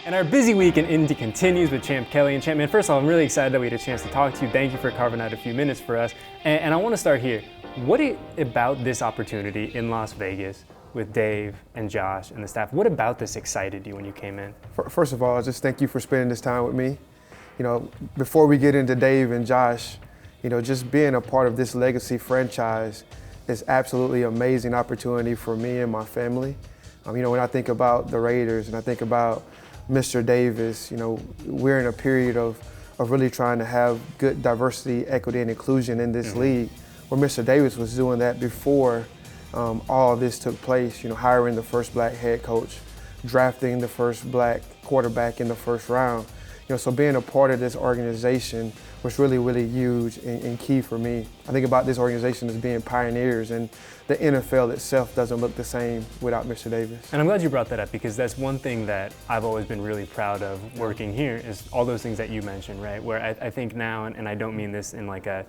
And our busy week in Indy continues with Champ Kelly. And Champ, man, first of all, I'm really excited that we had a chance to talk to you. Thank you for carving out a few minutes for us. And I want to start here. What about this opportunity in Las Vegas with Dave and Josh and the staff, what about this excited you when you came in? First of all, just thank you for spending this time with me. You know, before we get into Dave and Josh, you know, just being a part of this legacy franchise is absolutely amazing opportunity for me and my family. You know, when I think about the Raiders and I think about Mr. Davis, you know, we're in a period of really trying to have good diversity, equity, and inclusion in this league, where Mr. Davis was doing that before all of this took place, you know, hiring the first black head coach, drafting the first black quarterback in the first round. You know, so being a part of this organization was really, really huge and key for me. I think about this organization as being pioneers, and the NFL itself doesn't look the same without Mr. Davis. And I'm glad you brought that up, because that's one thing that I've always been really proud of working here is all those things that you mentioned, right? Where I think now, and I don't mean this in like a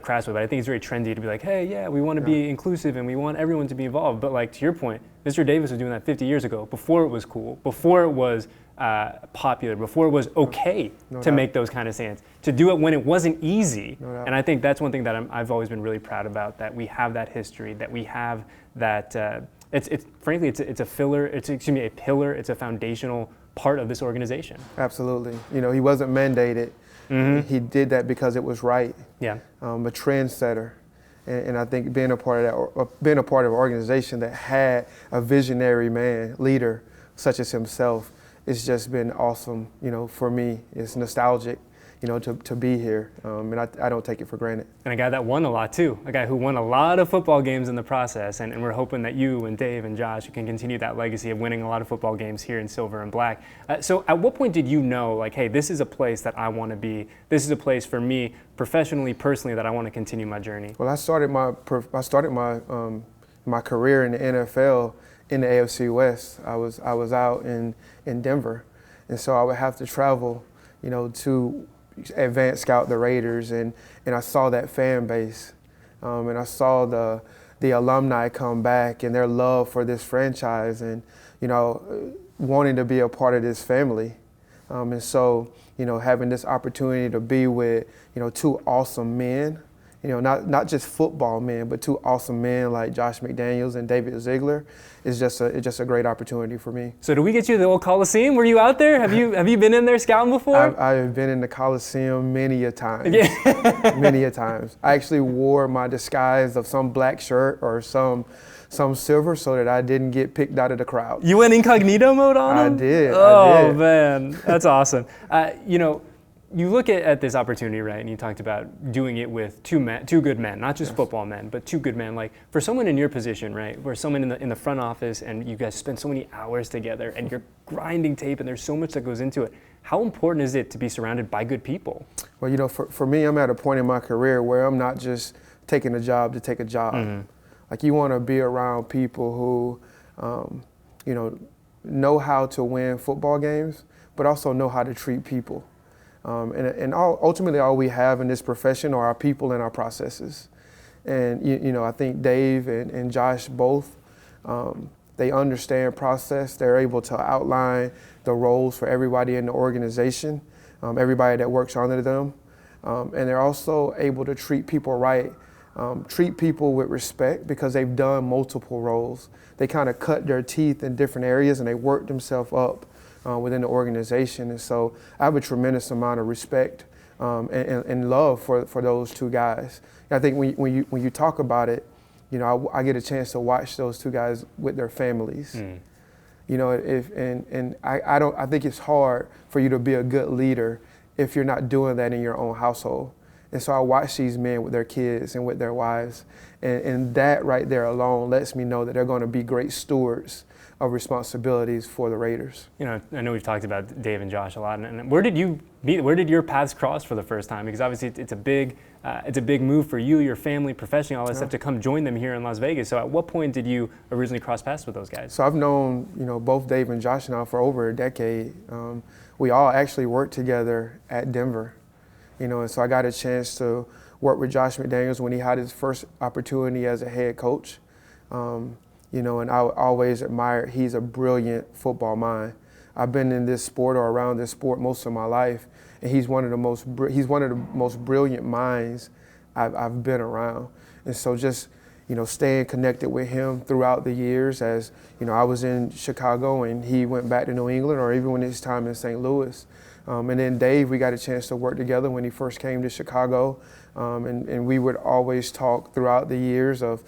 crass way, but I think it's very trendy to be like, hey, yeah, we want to be inclusive and we want everyone to be involved. But like, to your point, Mr. Davis was doing that 50 years ago, before it was cool, before it was popular, before it was okay to make those kind of stands, to do it when it wasn't easy. And I think that's one thing that I've always been really proud about, that we have that history, that we have that, frankly, it's a pillar, it's a foundational part of this organization. Absolutely. You know, he wasn't mandated. He did that because it was right. Yeah. A trendsetter. And I think being a part of that, being a part of an organization that had a visionary leader such as himself, it's just been awesome. You know, for me, it's nostalgic, you know, to be here, and I don't take it for granted. And a guy that won a lot too, a guy who won a lot of football games in the process, and we're hoping that you and Dave and Josh can continue that legacy of winning a lot of football games here in silver and black. So at what point did you know, like, hey, this is a place that I want to be, this is a place for me professionally, personally, that I want to continue my journey? Well, I started my my career in the NFL in the AFC West. I was out in Denver, and so I would have to travel, you know, to advance scout the Raiders, and I saw that fan base, and I saw the alumni come back and their love for this franchise, and you know, wanting to be a part of this family, and so, you know, having this opportunity to be with, you know, two awesome men, you know, not just football men, but two awesome men like Josh McDaniels and David Ziegler, is just a great opportunity for me. So did we get you to the old Coliseum? Were you out there? Have you been in there scouting before? I've been in the Coliseum many a time. Yeah. Many a times. I actually wore my disguise of some black shirt or some silver so that I didn't get picked out of the crowd. You went incognito mode on them? I did. Oh, man, that's awesome. You know, you look at this opportunity, right, and you talked about doing it with two good men, not just football men, but two good men. Like, for someone in your position, right, where someone in the front office and you guys spend so many hours together and you're grinding tape and there's so much that goes into it, how important is it to be surrounded by good people? Well, you know, for me, I'm at a point in my career where I'm not just taking a job to take a job. Like, you want to be around people who, you know how to win football games, but also know how to treat people. Ultimately, all we have in this profession are our people and our processes. And, you know, I think Dave and Josh both, they understand process. They're able to outline the roles for everybody in the organization, everybody that works under them. And they're also able to treat people right, treat people with respect, because they've done multiple roles. They kind of cut their teeth in different areas and they work themselves up within the organization. And so I have a tremendous amount of respect and love for those two guys. And I think when you talk about it, you know, I get a chance to watch those two guys with their families. You know, I think it's hard for you to be a good leader if you're not doing that in your own household. And so I watch these men with their kids and with their wives, and that right there alone lets me know that they're going to be great stewards of responsibilities for the Raiders. You know, I know we've talked about Dave and Josh a lot, and where did you meet? Where did your paths cross for the first time? Because obviously it's a big move for you, your family, professionally, all that stuff, to come join them here in Las Vegas. So at what point did you originally cross paths with those guys? So I've known, you know, both Dave and Josh now for over a decade. We all actually worked together at Denver, you know, and so I got a chance to work with Josh McDaniels when he had his first opportunity as a head coach. You know, and I always admired, he's a brilliant football mind. I've been in this sport or around this sport most of my life, and he's one of the most brilliant minds I've been around. And so just, staying connected with him throughout the years as, I was in Chicago and he went back to New England, or even when his time in St. Louis. And then Dave, we got a chance to work together when he first came to Chicago. And we would always talk throughout the years of,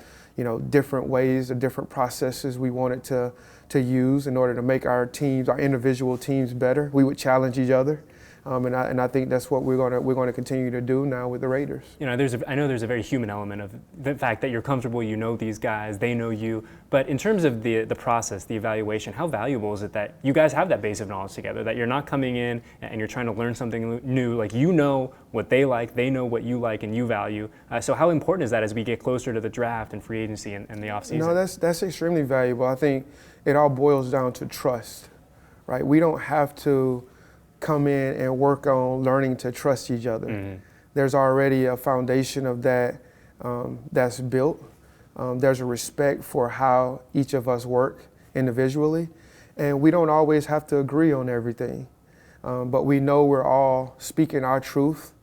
different ways, the different processes we wanted to use in order to make our teams, our individual teams better. We would challenge each other. And I think that's what we're going to continue to do now with the Raiders. I know there's a very human element of the fact that you're comfortable, you know these guys, they know you. But in terms of the process, the evaluation, how valuable is it that you guys have that base of knowledge together, that you're not coming in and you're trying to learn something new, like you know what they like, they know what you like and you value. So how important is that as we get closer to the draft and free agency and the offseason? No, that's extremely valuable. I think it all boils down to trust, right? We don't have to come in and work on learning to trust each other. Mm-hmm. There's already a foundation of that that's built. There's a respect for how each of us work individually, and we don't always have to agree on everything. But we know we're all speaking our truth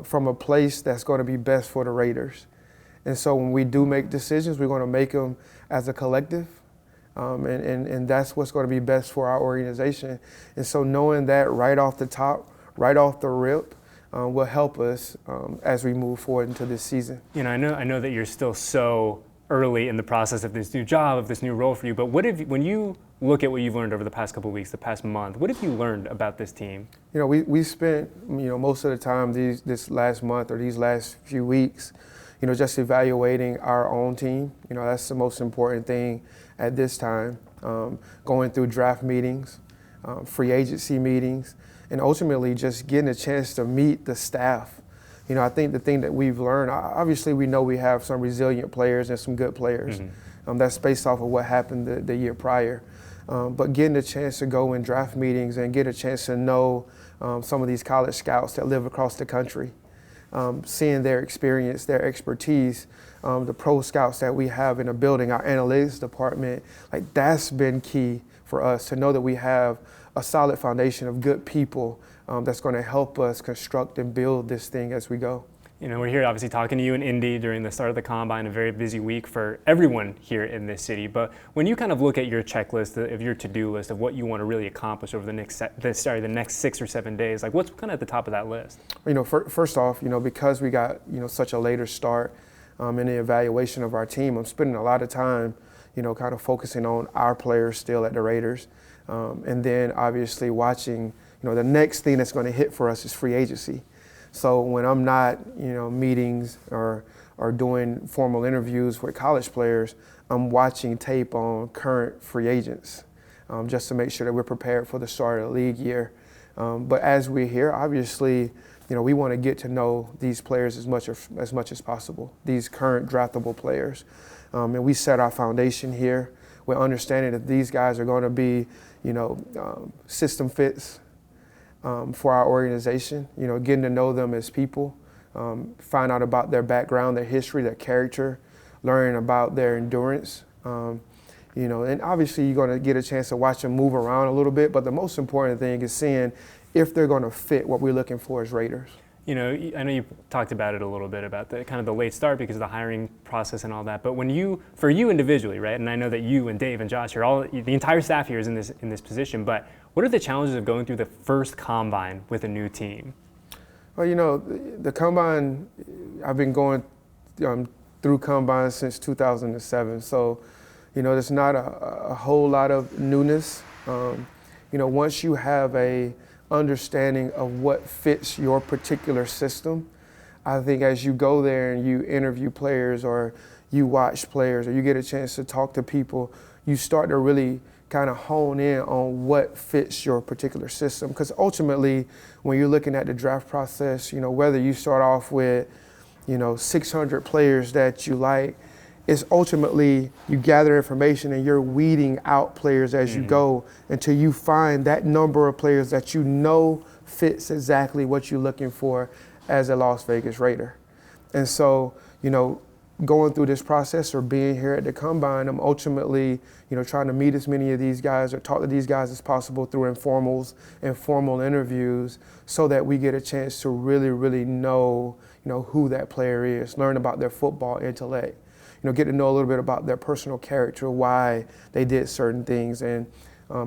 from a place that's going to be best for the Raiders. And so when we do make decisions, we're going to make them as a collective. And that's what's going to be best for our organization. And so knowing that right off the top, right off the rip, will help us as we move forward into this season. I know that you're still so early in the process of this new job, of this new role for you, but when you look at what you've learned over the past couple of weeks, the past month, what have you learned about this team? We spent, most of the time this last month or these last few weeks, just evaluating our own team. That's the most important thing at this time. Going through draft meetings, free agency meetings, and ultimately just getting a chance to meet the staff. I think the thing that we've learned, obviously we know we have some resilient players and some good players. Mm-hmm. That's based off of what happened the year prior. But getting a chance to go in draft meetings and get a chance to know some of these college scouts that live across the country. Seeing their experience, their expertise, the pro scouts that we have in the building, our analytics department, like that's been key for us to know that we have a solid foundation of good people that's going to help us construct and build this thing as we go. We're here obviously talking to you in Indy during the start of the Combine, a very busy week for everyone here in this city. But when you kind of look at your checklist, of your to-do list of what you want to really accomplish over the next 6 or 7 days, like what's kind of at the top of that list? First off, because we got, such a later start in the evaluation of our team, I'm spending a lot of time, kind of focusing on our players still at the Raiders. And then obviously watching, the next thing that's going to hit for us is free agency. So when I'm not, meetings or doing formal interviews with college players, I'm watching tape on current free agents just to make sure that we're prepared for the start of the league year. But as we're here, obviously, we want to get to know these players as much as possible, these current draftable players. And we set our foundation here with understanding that these guys are going to be, system fits for our organization, getting to know them as people, find out about their background, their history, their character, learning about their endurance. And obviously you're going to get a chance to watch them move around a little bit, but the most important thing is seeing if they're going to fit what we're looking for as Raiders. I know you talked about it a little bit about the kind of the late start because of the hiring process and all that. But for you individually, right? And I know that you and Dave and Josh are the entire staff here is in this position. But what are the challenges of going through the first Combine with a new team? Well, the Combine, I've been going through Combine since 2007. So, there's not a whole lot of newness. Once you have a understanding of what fits your particular system, I think as you go there and you interview players or you watch players or you get a chance to talk to people, you start to really kind of hone in on what fits your particular system. Because ultimately, when you're looking at the draft process, whether you start off with, 600 players that you like, it's ultimately you gather information and you're weeding out players as you go until you find that number of players that fits exactly what you're looking for as a Las Vegas Raider. And so, going through this process or being here at the Combine, I'm ultimately, trying to meet as many of these guys or talk to these guys as possible through informal interviews so that we get a chance to really, really know, who that player is, learn about their football intellect, get to know a little bit about their personal character, why they did certain things and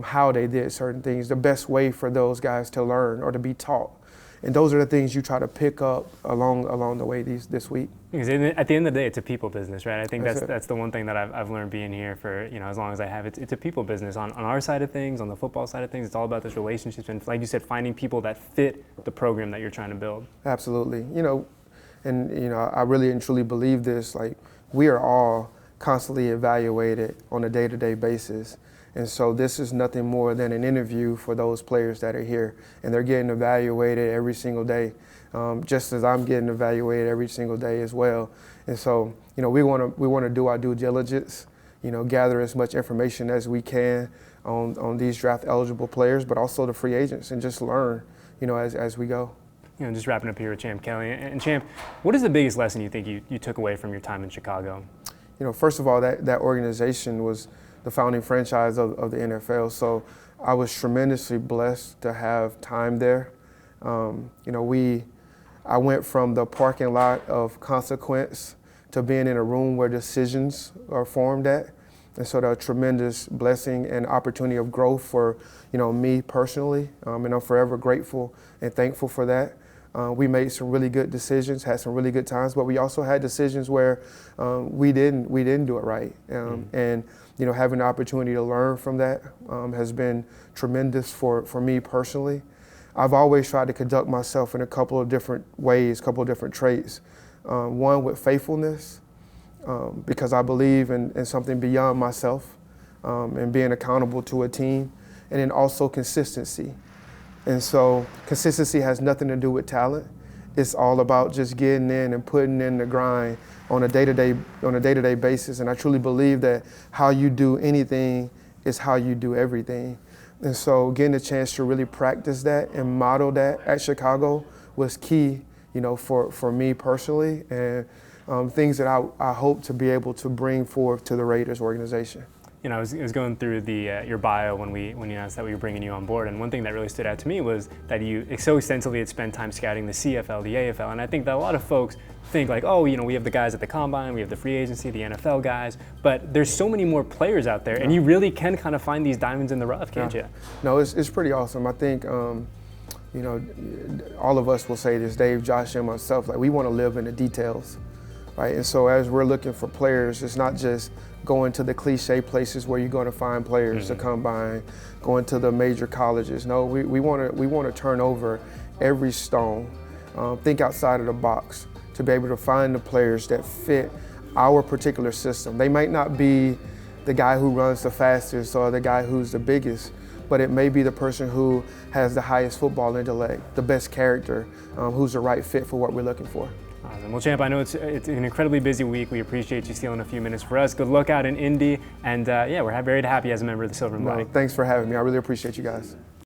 how they did certain things, the best way for those guys to learn or to be taught. And those are the things you try to pick up along the way this week. Because at the end of the day, it's a people business, right? I think that's the one thing that I've learned being here for as long as I have. It's a people business. On our side of things, on the football side of things, it's all about those relationships and, like you said, finding people that fit the program that you're trying to build. Absolutely. I really and truly believe this. Like, we are all constantly evaluated on a day-to-day basis. And so this is nothing more than an interview for those players that are here. And they're getting evaluated every single day, just as I'm getting evaluated every single day as well. And so, we want to do our due diligence, gather as much information as we can on these draft eligible players, but also the free agents, and just learn, as we go. Just wrapping up here with Champ Kelly. And Champ, what is the biggest lesson you think you took away from your time in Chicago? First of all, that organization was the founding franchise of the NFL. So I was tremendously blessed to have time there. I went from the parking lot of consequence to being in a room where decisions are formed at. And so that was a tremendous blessing and opportunity of growth for, me personally. And I'm forever grateful and thankful for that. We made some really good decisions, had some really good times, but we also had decisions where we didn't do it right. And having the opportunity to learn from that has been tremendous for me personally. I've always tried to conduct myself in a couple of different ways, a couple of different traits. One with faithfulness, because I believe in something beyond myself and being accountable to a team, and then also consistency. And so consistency has nothing to do with talent. It's all about just getting in and putting in the grind on a day-to-day basis. And I truly believe that how you do anything is how you do everything. And so getting a chance to really practice that and model that at Chicago was key, for me personally, and things that I hope to be able to bring forth to the Raiders organization. I was going through your bio when you announced that we were bringing you on board, and one thing that really stood out to me was that you so extensively had spent time scouting the CFL, the AFL, and I think that a lot of folks think like, oh, we have the guys at the Combine, we have the free agency, the NFL guys, but there's so many more players out there, and you really can kind of find these diamonds in the rough, can't you? No, it's pretty awesome. I think, all of us will say this, Dave, Josh, and myself, like, we want to live in the details, right? And so as we're looking for players, it's not just going to the cliche places where you're going to find players, the Combine, going to the major colleges. No, we want to turn over every stone, think outside of the box to be able to find the players that fit our particular system. They might not be the guy who runs the fastest or the guy who's the biggest, but it may be the person who has the highest football intellect, the best character, who's the right fit for what we're looking for. Awesome. Well, Champ, I know it's an incredibly busy week. We appreciate you stealing a few minutes for us. Good luck out in Indy, and we're very happy as a member of the Silver and Black. Thanks for having me. I really appreciate you guys.